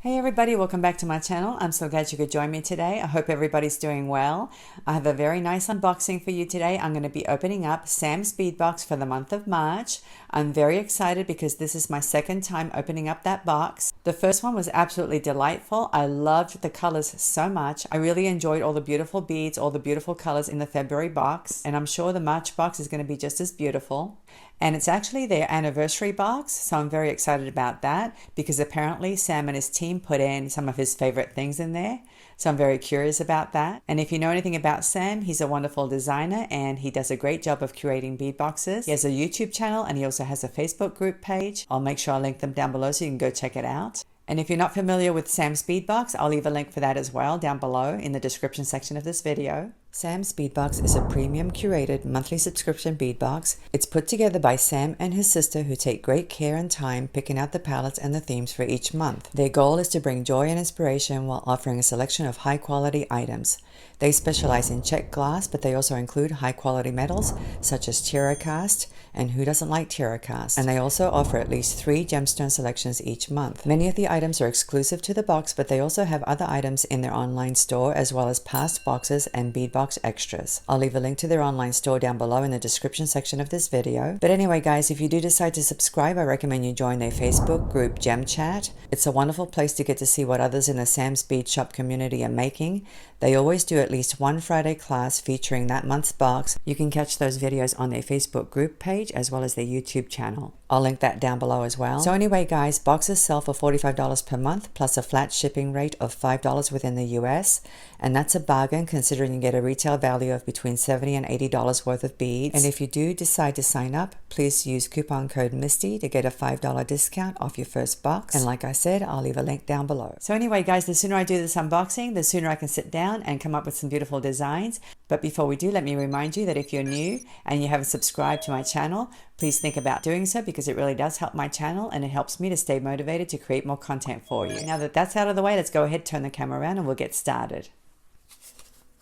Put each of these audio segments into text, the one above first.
Hey everybody, welcome back to my channel. I'm so glad you could join me today. I hope everybody's doing well. I have a very nice unboxing for you today. I'm going to be opening up Sam's Bead Box for the month of March. I'm very excited because this is my second time opening up that box. The first one was absolutely delightful. I loved the colors so much. I really enjoyed all the beautiful beads, all the beautiful colors in the February box, and I'm sure the March box is going to be just as beautiful. And it's actually their anniversary box, so I'm very excited about that because apparently Sam and his team put in some of his favorite things in there. So I'm very curious about that. And if you know anything about Sam, he's a wonderful designer and he does a great job of curating bead boxes. He has a YouTube channel and he also has a Facebook group page. I'll make sure I link them down below so you can go check it out. And if you're not familiar with Sam's Bead Box, I'll leave a link for that as well down below in the description section of this video. Sam's Bead Box is a premium curated monthly subscription bead box. It's put together by Sam and his sister who take great care and time picking out the palettes and the themes for each month. Their goal is to bring joy and inspiration while offering a selection of high quality items. They specialize in Czech glass, but they also include high quality metals such as TerraCast, and who doesn't like TerraCast? And they also offer at least 3 gemstone selections each month. Many of the items are exclusive to the box, but they also have other items in their online store as well as past boxes and bead box extras. I'll leave a link to their online store down below in the description section of this video. But anyway guys, if you do decide to subscribe, I recommend you join their Facebook group Gem Chat. It's a wonderful place to get to see what others in the Sam's Bead Shop community are making. They always do at least one Friday class featuring that month's box. You can catch those videos on their Facebook group page as well as their YouTube channel. I'll link that down below as well. So anyway guys, boxes sell for $45 per month plus a flat shipping rate of $5 within the US, and that's a bargain considering you get a retail value of between $70 and $80 worth of beads. And if you do decide to sign up, please use coupon code MISTY to get a $5 discount off your first box. And like I said, I'll leave a link down below. So anyway guys, the sooner I do this unboxing, the sooner I can sit down and come up with some beautiful designs. But before we do, let me remind you that if you're new and you haven't subscribed to my channel, please think about doing so because it really does help my channel and it helps me to stay motivated to create more content for you. Now that that's out of the way, let's go ahead, turn the camera around and we'll get started.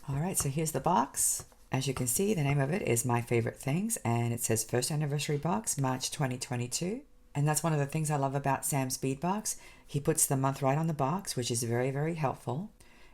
All right, so here's the box. As you can see, the name of it is My Favorite Things and it says First Anniversary Box, March 2022. And that's one of the things I love about Sam's Bead Box. He puts the month right on the box, which is very, very helpful.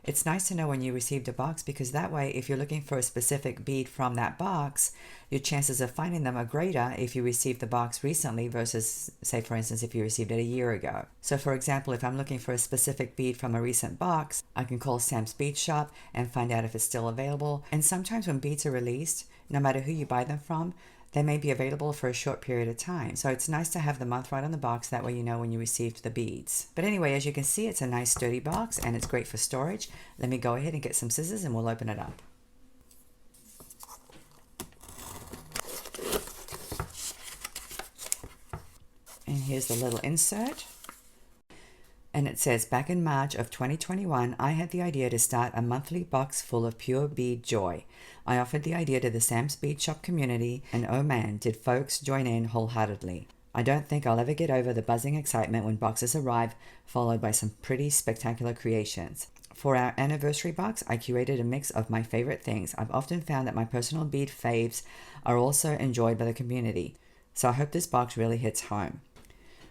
It's nice to know when you received a box because that way, if you're looking for a specific bead from that box, your chances of finding them are greater if you received the box recently versus, say for instance, if you received it a year ago. So for example, if I'm looking for a specific bead from a recent box, I can call Sam's Bead Shop and find out if it's still available. And sometimes when beads are released, no matter who you buy them from, they may be available for a short period of time. So it's nice to have the month right on the box. That way you know when you received the beads. But anyway, as you can see, it's a nice sturdy box and it's great for storage. Let me go ahead and get some scissors and we'll open it up. And here's the little insert. And it says, back in March of 2021, I had the idea to start a monthly box full of pure bead joy. I offered the idea to the Sam's Bead Shop community, and oh man, did folks join in wholeheartedly. I don't think I'll ever get over the buzzing excitement when boxes arrive, followed by some pretty spectacular creations. For our anniversary box, I curated a mix of my favorite things. I've often found that my personal bead faves are also enjoyed by the community, so I hope this box really hits home.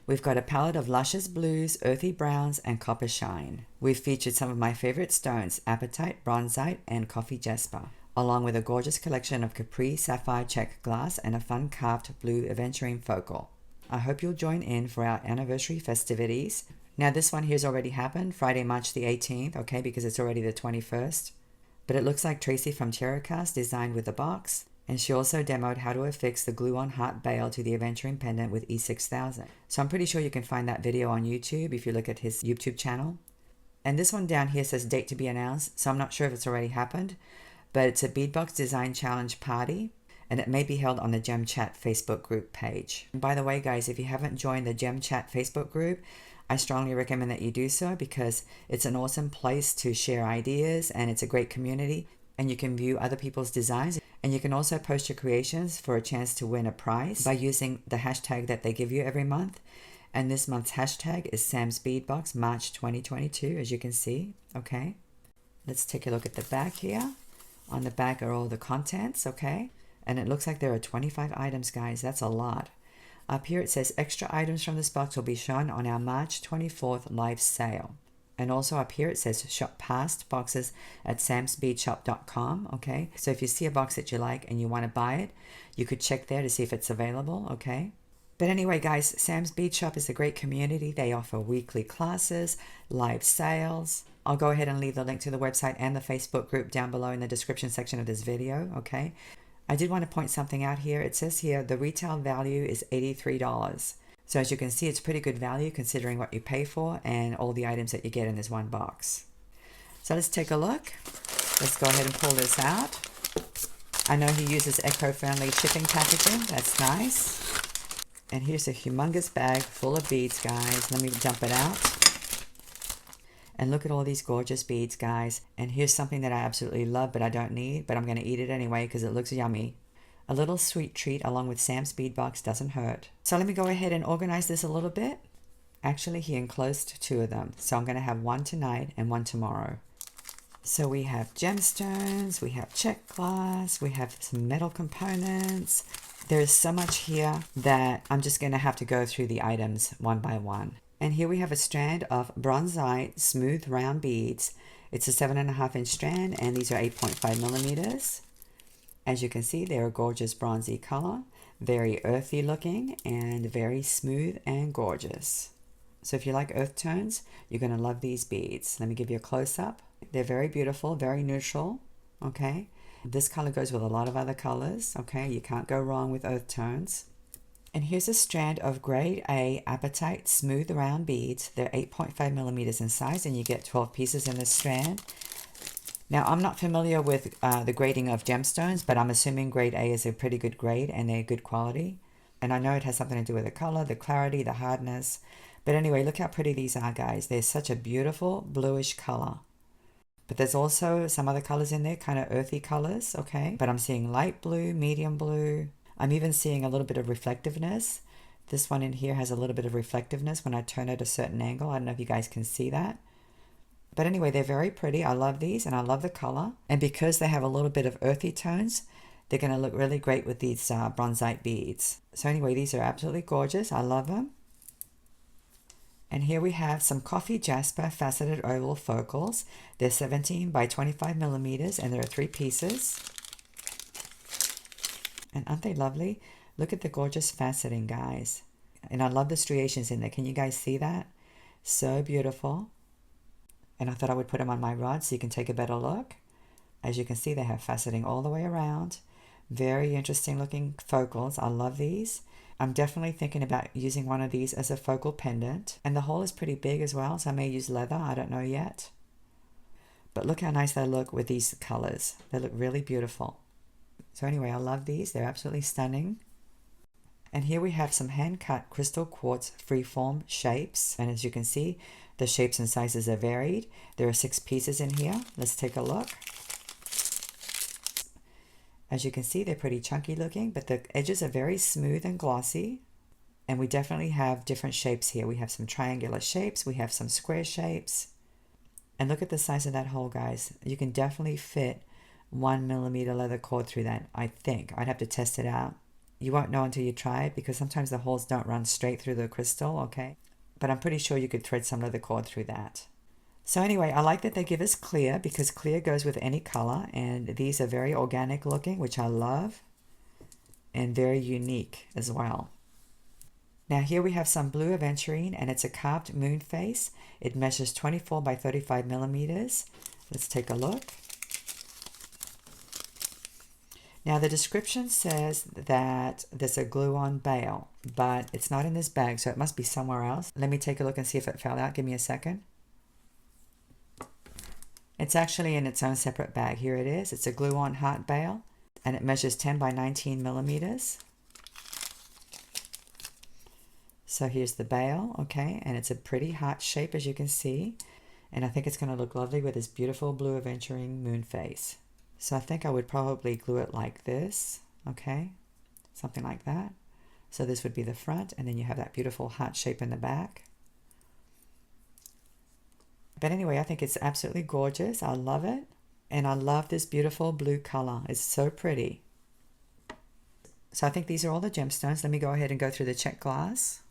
We've got a palette of luscious blues, earthy browns, and copper shine. We've featured some of my favorite stones, apatite, bronzite, and coffee jasper, along with a gorgeous collection of Capri sapphire Czech glass and a fun carved blue aventurine focal. I hope you'll join in for our anniversary festivities. Now this one here's already happened, Friday, March the 18th, okay, because it's already the 21st. But it looks like Tracy from TerraCast designed with the box. And she also demoed how to affix the glue-on heart bail to the aventurine pendant with E6000. So I'm pretty sure you can find that video on YouTube if you look at his YouTube channel. And this one down here says date to be announced, so I'm not sure if it's already happened, but it's a Beadbox Design Challenge party, and it may be held on the Gem Chat Facebook group page. And by the way guys, if you haven't joined the Gem Chat Facebook group, I strongly recommend that you do so because it's an awesome place to share ideas and it's a great community. And you can view other people's designs and you can also post your creations for a chance to win a prize by using the hashtag that they give you every month. And this month's hashtag is Sam's Bead Box March 2022, as you can see. Okay, let's take a look at the back here. On the back are all the contents, okay? And it looks like there are 25 items, guys. That's a lot. Up here it says extra items from this box will be shown on our March 24th live sale. And also up here it says shop past boxes at samsbeadshop.com. Okay, so if you see a box that you like and you want to buy it, you could check there to see if it's available. Okay, but anyway guys, Sam's Bead Shop is a great community. They offer weekly classes, live sales. I'll go ahead and leave the link to the website and the Facebook group down below in the description section of this video. Okay, I did want to point something out here. It says here the retail value is $83. So as you can see, it's pretty good value considering what you pay for and all the items that you get in this one box. So let's take a look. Let's go ahead and pull this out. I know he uses eco-friendly shipping packaging. That's nice. And here's a humongous bag full of beads, guys. Let me dump it out. And look at all these gorgeous beads, guys. And here's something that I absolutely love, but I don't need, but I'm going to eat it anyway because it looks yummy. A little sweet treat along with Sam's bead box doesn't hurt. So let me go ahead and organize this a little bit. Actually, he enclosed 2 of them. So I'm going to have one tonight and one tomorrow. So we have gemstones, we have Czech glass, we have some metal components. There's so much here that I'm just going to have to go through the items one by one. And here we have a strand of bronzite smooth round beads. It's a 7.5-inch strand and these are 8.5 millimeters. As you can see, they're a gorgeous bronzy color, very earthy looking and very smooth and gorgeous. So if you like earth tones, you're going to love these beads. Let me give you a close-up. They're very beautiful, very neutral, okay? This color goes with a lot of other colors, okay? You can't go wrong with earth tones. And here's a strand of grade A apatite smooth round beads. They're 8.5 millimeters in size and you get 12 pieces in this strand. Now, I'm not familiar with the grading of gemstones, but I'm assuming grade A is a pretty good grade and they're good quality. And I know it has something to do with the color, the clarity, the hardness. But anyway, look how pretty these are, guys. They're such a beautiful bluish color. But there's also some other colors in there, kind of earthy colors, okay? But I'm seeing light blue, medium blue. I'm even seeing a little bit of reflectiveness. This one in here has a little bit of reflectiveness when I turn it a certain angle. I don't know if you guys can see that. But anyway, they're very pretty. I love these and I love the color. And because they have a little bit of earthy tones, they're going to look really great with these bronzite beads. So anyway, these are absolutely gorgeous. I love them. And here we have some coffee jasper faceted oval focals. They're 17 by 25 millimeters and there are 3 pieces. And aren't they lovely? Look at the gorgeous faceting, guys. And I love the striations in there. Can you guys see that? So beautiful. And I thought I would put them on my rod so you can take a better look. As you can see, they have faceting all the way around. Very interesting looking focals. I love these. I'm definitely thinking about using one of these as a focal pendant. And the hole is pretty big as well, so I may use leather. I don't know yet. But look how nice they look with these colors. They look really beautiful. So anyway, I love these. They're absolutely stunning. And here we have some hand-cut crystal quartz freeform shapes. And as you can see, the shapes and sizes are varied. There are 6 pieces in here. Let's take a look. As you can see, they're pretty chunky looking, but the edges are very smooth and glossy. And we definitely have different shapes here. We have some triangular shapes. We have some square shapes. And look at the size of that hole, guys. You can definitely fit 1 millimeter leather cord through that, I think. I'd have to test it out. You won't know until you try it because sometimes the holes don't run straight through the crystal, okay? But I'm pretty sure you could thread some leather cord through that. So anyway, I like that they give us clear because clear goes with any color. And these are very organic looking, which I love. And very unique as well. Now here we have some blue aventurine and it's a carved moon face. It measures 24 by 35 millimeters. Let's take a look. Now the description says that there's a glue-on bail, but it's not in this bag, so it must be somewhere else. Let me take a look and see if it fell out. Give me a second. It's actually in its own separate bag. Here it is. It's a glue-on heart bail, and it measures 10 by 19 millimeters. So here's the bail, okay, and it's a pretty heart shape as you can see. And I think it's going to look lovely with this beautiful blue aventurine moon face. So I think I would probably glue it like this, okay, something like that. So this would be the front, and then you have that beautiful heart shape in the back. But anyway, I think it's absolutely gorgeous. I love it. And I love this beautiful blue color. It's so pretty. So I think these are all the gemstones. Let me go ahead and go through the Czech glass.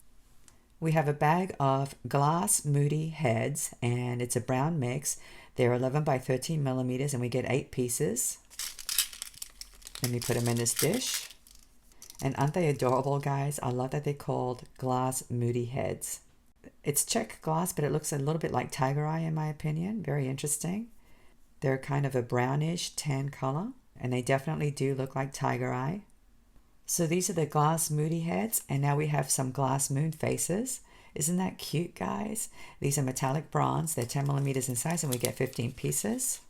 We have a bag of glass moody heads, and it's a brown mix. They're 11 by 13 millimeters, and we get 8 pieces. Let me put them in this dish. And aren't they adorable, guys? I love that they're called glass moody heads. It's Czech glass, but it looks a little bit like tiger eye in my opinion. Very interesting. They're kind of a brownish tan color, and they definitely do look like tiger eye. So these are the glass moody heads, and now we have some glass moon faces. Isn't that cute, guys? These are metallic bronze. They're 10 millimeters in size, and we get 15 pieces.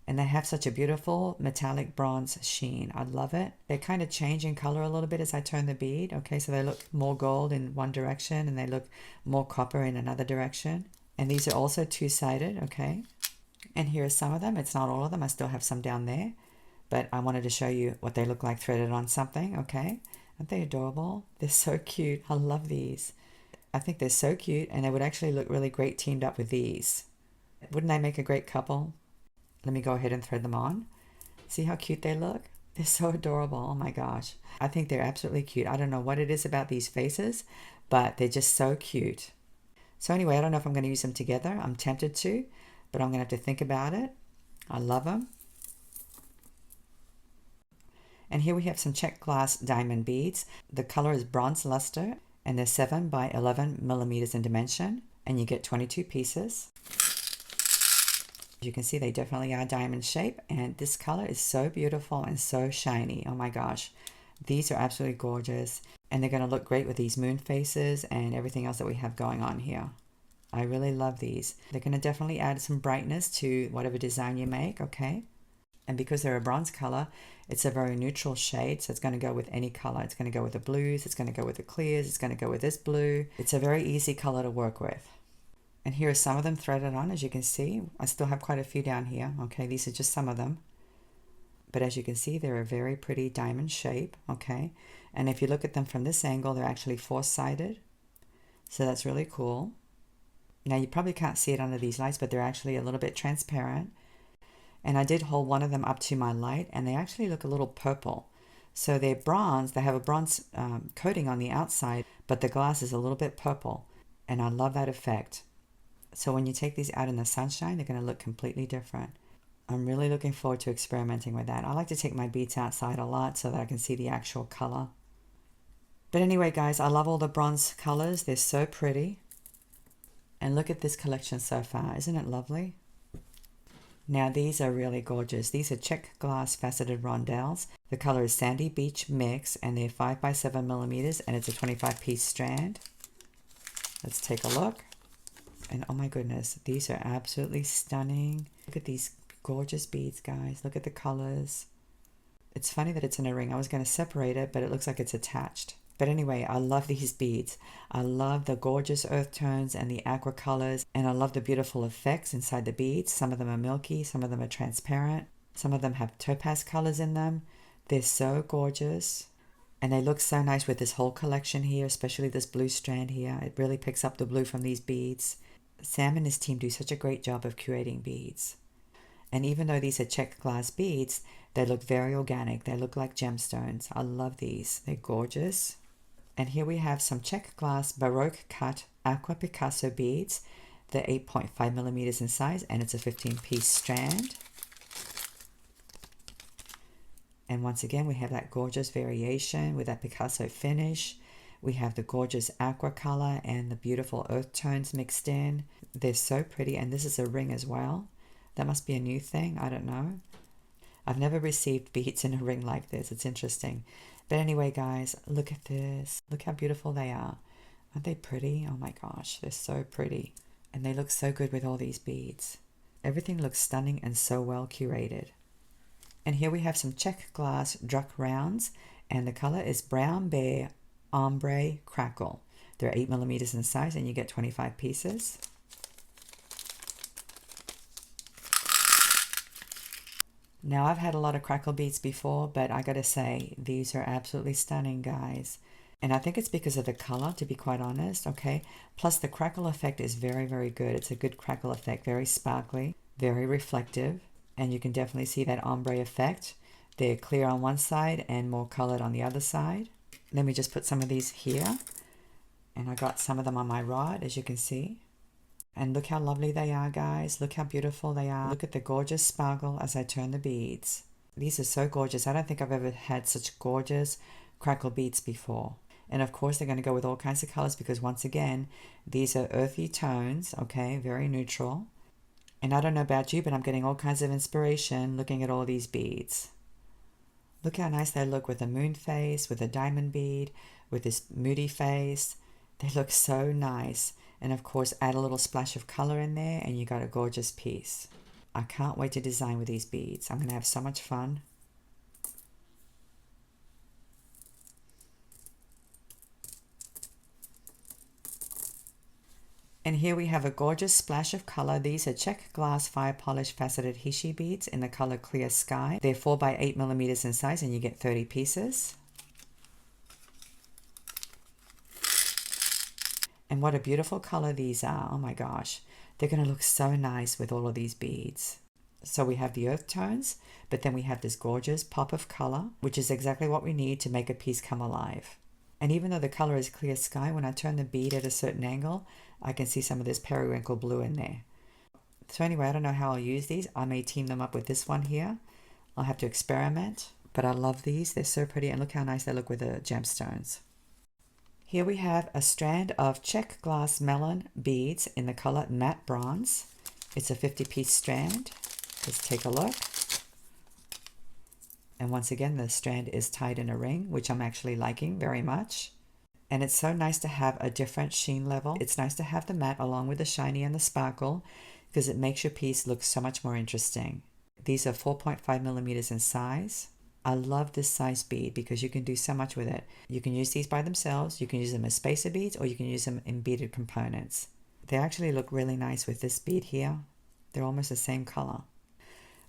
And they have such a beautiful metallic bronze sheen. I love it. They kind of change in color a little bit as I turn the bead. Okay, so they look more gold in one direction, and they look more copper in another direction. And these are also two-sided, okay? And here are some of them. It's not all of them. I still have some down there. But I wanted to show you what they look like threaded on something, okay? Aren't they adorable? They're so cute. I love these. I think they're so cute, and they would actually look really great teamed up with these. Wouldn't they make a great couple? Let me go ahead and thread them on. See how cute they look? They're so adorable. Oh my gosh. I think they're absolutely cute. I don't know what it is about these faces, but they're just so cute. So anyway, I don't know if I'm going to use them together. I'm tempted to, but I'm going to have to think about it. I love them. And here we have some Czech glass diamond beads. The color is bronze luster, and they're 7 by 11 millimeters in dimension, and you get 22 pieces. You can see they definitely are diamond shape, and this color is so beautiful and so shiny. Oh my gosh, these are absolutely gorgeous, and they're going to look great with these moon faces and everything else that we have going on here. I really love these. They're going to definitely add some brightness to whatever design you make, okay? And because they're a bronze color, it's a very neutral shade, so it's going to go with any color. It's going to go with the blues, it's going to go with the clears, it's going to go with this blue. It's a very easy color to work with. And here are some of them threaded on, as you can see. I still have quite a few down here. Okay, these are just some of them. But as you can see, they're a very pretty diamond shape, okay? And if you look at them from this angle, they're actually four-sided. So that's really cool. Now, you probably can't see it under these lights, but they're actually a little bit transparent. And I did hold one of them up to my light, and they actually look a little purple. So they're bronze. They have a bronze coating on the outside, but the glass is a little bit purple. And I love that effect. So when you take these out in the sunshine, they're going to look completely different. I'm really looking forward to experimenting with that. I like to take my beads outside a lot so that I can see the actual color. But anyway, guys, I love all the bronze colors. They're so pretty. And look at this collection so far. Isn't it lovely? Now, these are really gorgeous. These are Czech glass faceted rondelles. The color is Sandy Beach Mix, and they're 5 by 7 millimeters, and it's a 25-piece strand. Let's take a look. And oh my goodness, these are absolutely stunning. Look at these gorgeous beads, guys. Look at the colors. It's funny that it's in a ring. I was going to separate it, but it looks like it's attached. But anyway, I love these beads. I love the gorgeous earth tones and the aqua colors, and I love the beautiful effects inside the beads. Some of them are milky, some of them are transparent. Some of them have topaz colors in them. They're so gorgeous. And they look so nice with this whole collection here, especially this blue strand here. It really picks up the blue from these beads. Sam and his team do such a great job of curating beads. And even though these are Czech glass beads, they look very organic. They look like gemstones. I love these. They're gorgeous. And here we have some Czech glass Baroque cut Aqua Picasso beads. They're 8.5 millimeters in size, and it's a 15-piece strand. And once again, we have that gorgeous variation with that Picasso finish. We have the gorgeous aqua color and the beautiful earth tones mixed in. They're so pretty, and this is a ring as well. That must be a new thing. I don't know. I've never received beads in a ring like this. It's interesting. But anyway, guys, look at this. Look how beautiful they are. Aren't they pretty? Oh my gosh, they're so pretty. And they look so good with all these beads. Everything looks stunning and so well curated. And here we have some Czech glass Druck rounds, and the color is Brown Bear Ombre Crackle. They're 8 millimeters in size, and you get 25 pieces. Now, I've had a lot of crackle beads before, but I gotta say, these are absolutely stunning, guys. And I think it's because of the color, to be quite honest, okay? Plus, the crackle effect is very, very good. It's a good crackle effect, very sparkly, very reflective, and you can definitely see that ombre effect. They're clear on one side and more colored on the other side. Let me just put some of these here. And I got some of them on my rod, as you can see. And look how lovely they are, guys. Look how beautiful they are. Look at the gorgeous sparkle as I turn the beads. These are so gorgeous. I don't think I've ever had such gorgeous crackle beads before. And of course, they're going to go with all kinds of colors because once again, these are earthy tones, okay, very neutral. And I don't know about you, but I'm getting all kinds of inspiration looking at all these beads. Look how nice they look with a moon face, with a diamond bead, with this moody face. They look so nice. And of course, add a little splash of color in there and you got a gorgeous piece. I can't wait to design with these beads. I'm going to have so much fun. And here we have a gorgeous splash of color. These are Czech glass fire polish faceted hishi beads in the color Clear Sky. They're 4 by 8 millimeters in size and you get 30 pieces. And what a beautiful color these are. Oh my gosh. They're going to look so nice with all of these beads. So we have the earth tones, but then we have this gorgeous pop of color, which is exactly what we need to make a piece come alive. And even though the color is Clear Sky, when I turn the bead at a certain angle, I can see some of this periwinkle blue in there. So anyway, I don't know how I'll use these. I may team them up with this one here. I'll have to experiment, but I love these. They're so pretty, and look how nice they look with the gemstones. Here we have a strand of Czech glass melon beads in the color matte bronze. It's a 50-piece strand. Let's take a look. And once again, the strand is tied in a ring, which I'm actually liking very much. And it's so nice to have a different sheen level. It's nice to have the matte along with the shiny and the sparkle because it makes your piece look so much more interesting. These are 4.5 millimeters in size. I love this size bead because you can do so much with it. You can use these by themselves, you can use them as spacer beads, or you can use them in beaded components. They actually look really nice with this bead here. They're almost the same color.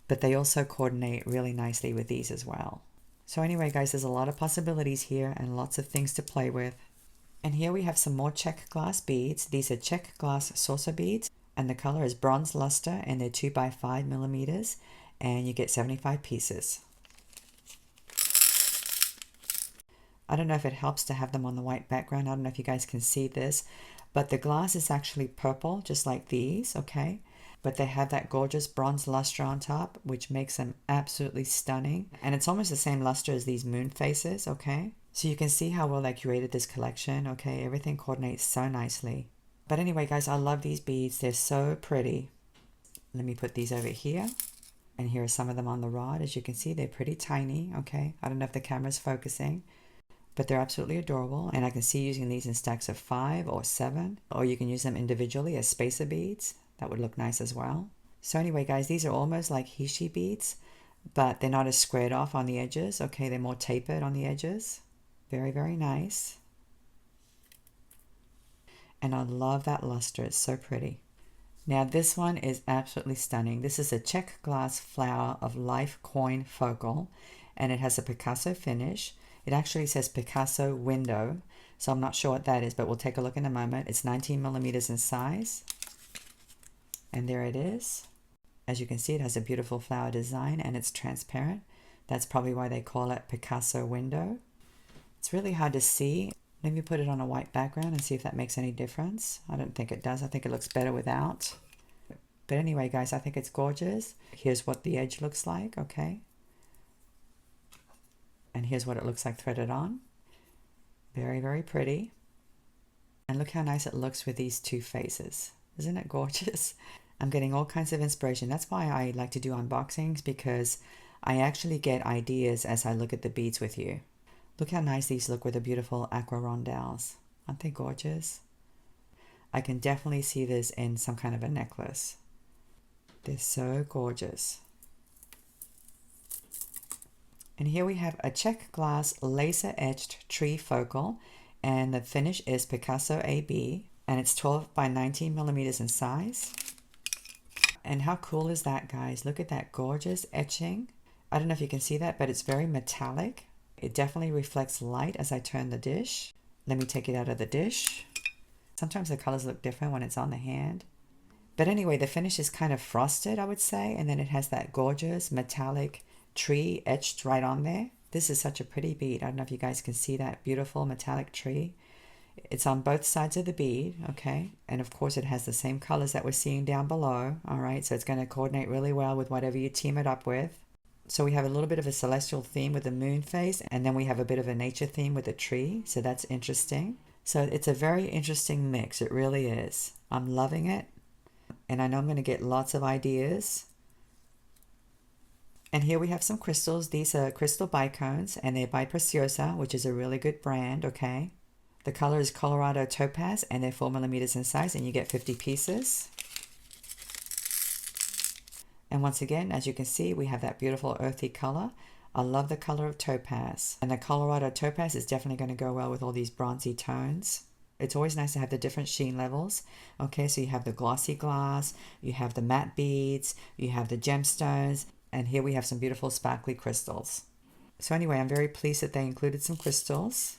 But they also coordinate really nicely with these as well. So anyway, guys, there's a lot of possibilities here and lots of things to play with. And here we have some more Czech glass beads. These are Czech glass saucer beads, and the color is bronze luster, and they're 2 by 5 millimeters, and you get 75 pieces. I don't know if it helps to have them on the white background. I don't know if you guys can see this, but the glass is actually purple, just like these, okay? But they have that gorgeous bronze luster on top, which makes them absolutely stunning. And it's almost the same luster as these moon faces, okay? So you can see how well they curated this collection, okay? Everything coordinates so nicely. But anyway, guys, I love these beads. They're so pretty. Let me put these over here. And here are some of them on the rod. As you can see, they're pretty tiny, okay? I don't know if the camera's focusing, but they're absolutely adorable. And I can see using these in stacks of 5 or 7, or you can use them individually as spacer beads. That would look nice as well. So anyway, guys, these are almost like hishi beads, but they're not as squared off on the edges. Okay, they're more tapered on the edges. Very, very nice. And I love that luster. It's so pretty. Now this one is absolutely stunning. This is a Czech glass flower of life coin focal, and it has a Picasso finish. It actually says Picasso window, so I'm not sure what that is, but we'll take a look in a moment. It's 19 millimeters in size. And there it is. As you can see, it has a beautiful flower design and it's transparent. That's probably why they call it Picasso window. It's really hard to see. Let me put it on a white background and see if that makes any difference. I don't think it does. I think it looks better without. But anyway, guys, I think it's gorgeous. Here's what the edge looks like, okay? And here's what it looks like threaded on. Very, very pretty. And look how nice it looks with these two faces. Isn't it gorgeous? I'm getting all kinds of inspiration. That's why I like to do unboxings, because I actually get ideas as I look at the beads with you. Look how nice these look with the beautiful aqua rondelles. Aren't they gorgeous? I can definitely see this in some kind of a necklace. They're so gorgeous. And here we have a Czech glass laser etched tree focal, and the finish is Picasso AB, and it's 12 by 19 millimeters in size. And how cool is that, guys? Look at that gorgeous etching. I don't know if you can see that, but it's very metallic. It definitely reflects light as I turn the dish. Let me take it out of the dish. Sometimes the colors look different when it's on the hand. But anyway, the finish is kind of frosted, I would say, and then it has that gorgeous metallic tree etched right on there. This is such a pretty bead. I don't know if you guys can see that beautiful metallic tree. It's on both sides of the bead, okay? And of course it has the same colors that we're seeing down below, all right? So it's going to coordinate really well with whatever you team it up with. So we have a little bit of a celestial theme with the moon phase, and then we have a bit of a nature theme with the tree. So that's interesting. So it's a very interesting mix. It really is. I'm loving it. And I know I'm going to get lots of ideas. And here we have some crystals. These are crystal bicones, and they're by Preciosa, which is a really good brand, okay? The color is Colorado Topaz, and they're 4 millimeters in size, and you get 50 pieces. And once again, as you can see, we have that beautiful earthy color. I love the color of topaz. And the Colorado Topaz is definitely going to go well with all these bronzy tones. It's always nice to have the different sheen levels. Okay, so you have the glossy glass, you have the matte beads, you have the gemstones, and here we have some beautiful sparkly crystals. So anyway, I'm very pleased that they included some crystals.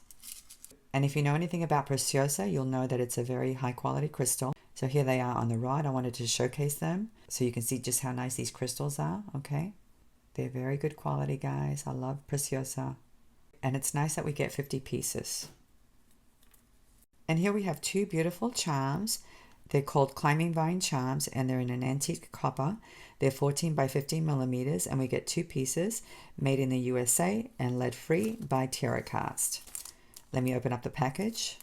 And if you know anything about Preciosa, you'll know that it's a very high quality crystal. So here they are on the rod. I wanted to showcase them so you can see just how nice these crystals are, okay? They're very good quality, guys. I love Preciosa. And it's nice that we get 50 pieces. And here we have two beautiful charms. They're called Climbing Vine Charms, and they're in an antique copper. They're 14 by 15 millimeters, and we get 2 pieces, made in the USA and lead-free by TerraCast. Let me open up the package.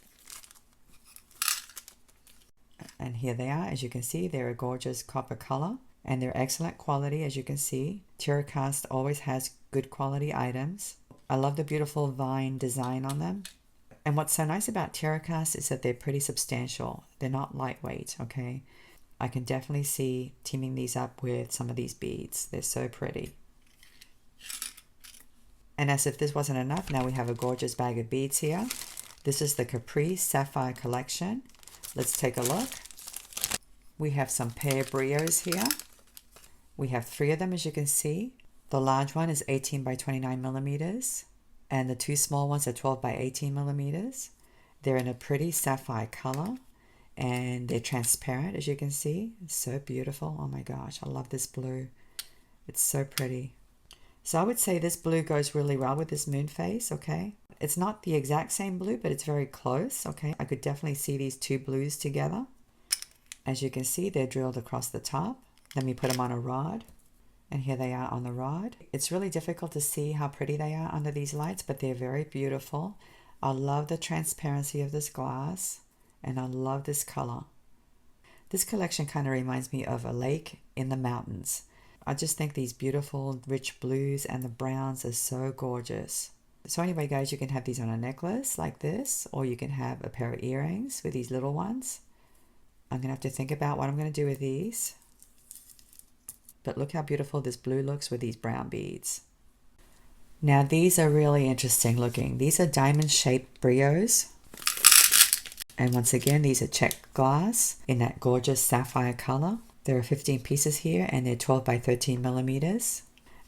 And here they are. As you can see, they're a gorgeous copper color, and they're excellent quality. As you can see, TerraCast always has good quality items. I love the beautiful vine design on them. And what's so nice about TerraCast is that they're pretty substantial. They're not lightweight, okay? I can definitely see teaming these up with some of these beads. They're so pretty. And as if this wasn't enough, now we have a gorgeous bag of beads here. This is the Capri Sapphire collection. Let's take a look. We have some pear brios here. We have 3 of them, as you can see. The large one is 18 by 29 millimeters. And the 2 small ones are 12 by 18 millimeters. They're in a pretty sapphire color, and they're transparent, as you can see. It's so beautiful. Oh my gosh, I love this blue. It's so pretty. So I would say this blue goes really well with this moon phase, okay? It's not the exact same blue, but it's very close, okay? I could definitely see these 2 blues together. As you can see, they're drilled across the top. Let me put them on a rod. And here they are on the rod. It's really difficult to see how pretty they are under these lights, but they're very beautiful. I love the transparency of this glass, and I love this color. This collection kind of reminds me of a lake in the mountains. I just think these beautiful rich blues and the browns are so gorgeous. So anyway, guys, you can have these on a necklace like this, or you can have a pair of earrings with these little ones. I'm going to have to think about what I'm going to do with these. But look how beautiful this blue looks with these brown beads. Now these are really interesting looking. These are diamond shaped brios. And once again, these are Czech glass in that gorgeous sapphire color. There are 15 pieces here, and they're 12 by 13 millimeters.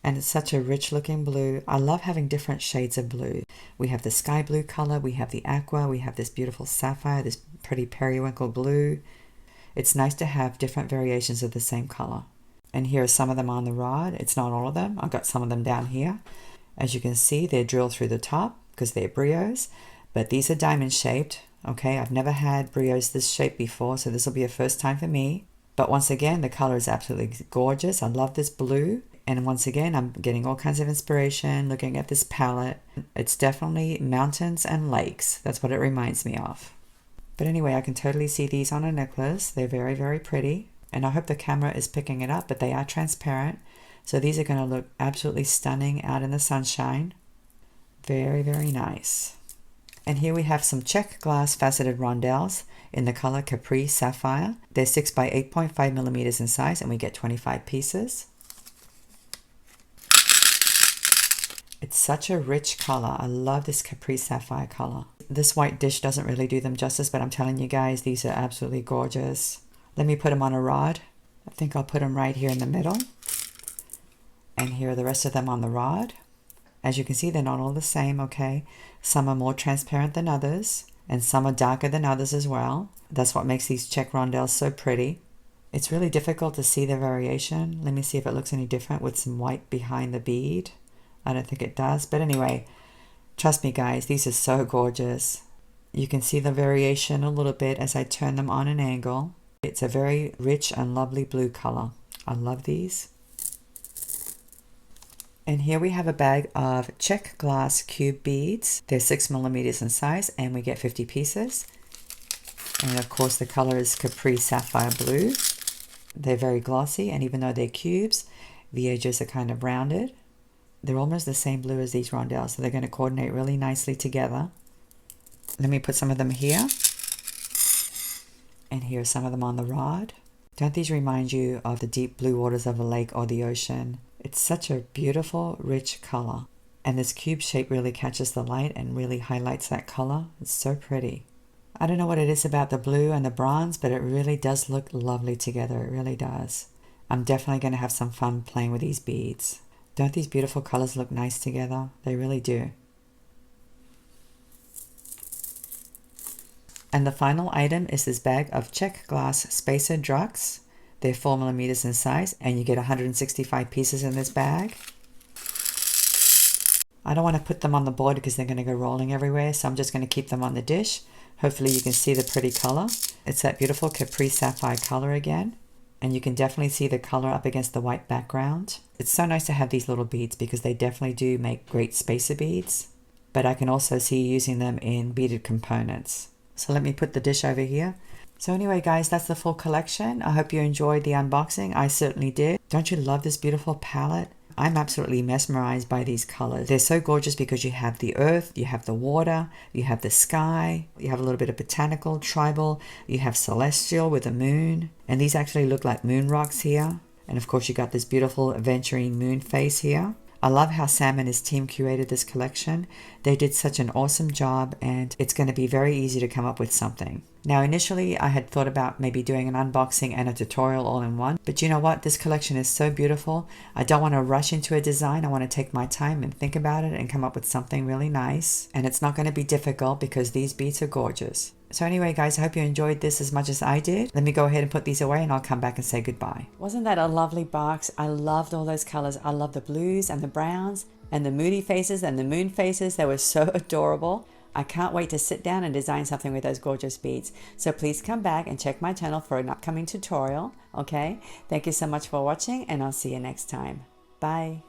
And it's such a rich looking blue. I love having different shades of blue. We have the sky blue color, we have the aqua, we have this beautiful sapphire, this pretty periwinkle blue. It's nice to have different variations of the same color. And here are some of them on the rod. It's not all of them. I've got some of them down here. As you can see, they're drilled through the top because they're brios, but these are diamond shaped. Okay, I've never had brios this shape before, so this will be a first time for me. But once again, the color is absolutely gorgeous. I love this blue. And once again, I'm getting all kinds of inspiration looking at this palette. It's definitely mountains and lakes. That's what it reminds me of. But anyway, I can totally see these on a necklace. They're very, very pretty. And I hope the camera is picking it up, but they are transparent. So these are going to look absolutely stunning out in the sunshine. Very, very nice. And here we have some Czech glass faceted rondelles in the color Capri Sapphire. They're 6 by 8.5 millimeters in size, and we get 25 pieces. It's such a rich color. I love this Capri Sapphire color. This white dish doesn't really do them justice, but I'm telling you guys, these are absolutely gorgeous. Let me put them on a rod. I think I'll put them right here in the middle. And here are the rest of them on the rod. As you can see, they're not all the same, okay? Some are more transparent than others, and some are darker than others as well. That's what makes these Czech rondelles so pretty. It's really difficult to see the variation. Let me see if it looks any different with some white behind the bead. I don't think it does. But anyway, trust me guys, these are so gorgeous. You can see the variation a little bit as I turn them on an angle. It's a very rich and lovely blue color. I love these. And here we have a bag of Czech glass cube beads. They're 6mm in size and we get 50 pieces. And of course the color is Capri sapphire blue. They're very glossy, and even though they're cubes, the edges are kind of rounded. They're almost the same blue as these rondelles, so they're going to coordinate really nicely together. Let me put some of them here. And here's some of them on the rod. Don't these remind you of the deep blue waters of a lake or the ocean? It's such a beautiful, rich color. And this cube shape really catches the light and really highlights that color. It's so pretty. I don't know what it is about the blue and the bronze, but it really does look lovely together. It really does. I'm definitely going to have some fun playing with these beads. Don't these beautiful colors look nice together? They really do. And the final item is this bag of Czech glass spacer drugs. They're 4mm in size, and you get 165 pieces in this bag. I don't want to put them on the board because they're going to go rolling everywhere, so I'm just going to keep them on the dish. Hopefully you can see the pretty color. It's that beautiful Capri sapphire color again. And you can definitely see the color up against the white background. It's so nice to have these little beads because they definitely do make great spacer beads. But I can also see you using them in beaded components. So let me put the dish over here. So anyway guys, that's the full collection. I hope you enjoyed the unboxing. I certainly did. Don't you love this beautiful palette? I'm absolutely mesmerized by these colors. They're so gorgeous because you have the earth, you have the water, you have the sky, you have a little bit of botanical, tribal, you have celestial with the moon. And these actually look like moon rocks here. And of course you got this beautiful aventurine moon face here. I love how Sam and his team curated this collection. They did such an awesome job, and it's going to be very easy to come up with something. Now initially I had thought about maybe doing an unboxing and a tutorial all in one, but you know what? This collection is so beautiful. I don't want to rush into a design. I want to take my time and think about it and come up with something really nice. And it's not going to be difficult because these beads are gorgeous. So anyway guys, I hope you enjoyed this as much as I did. Let me go ahead and put these away and I'll come back and say goodbye. Wasn't that a lovely box? I loved all those colors. I love the blues and the browns and the moody faces and the moon faces. They were so adorable. I can't wait to sit down and design something with those gorgeous beads. So please come back and check my channel for an upcoming tutorial. Okay? Thank you so much for watching, and I'll see you next time. Bye.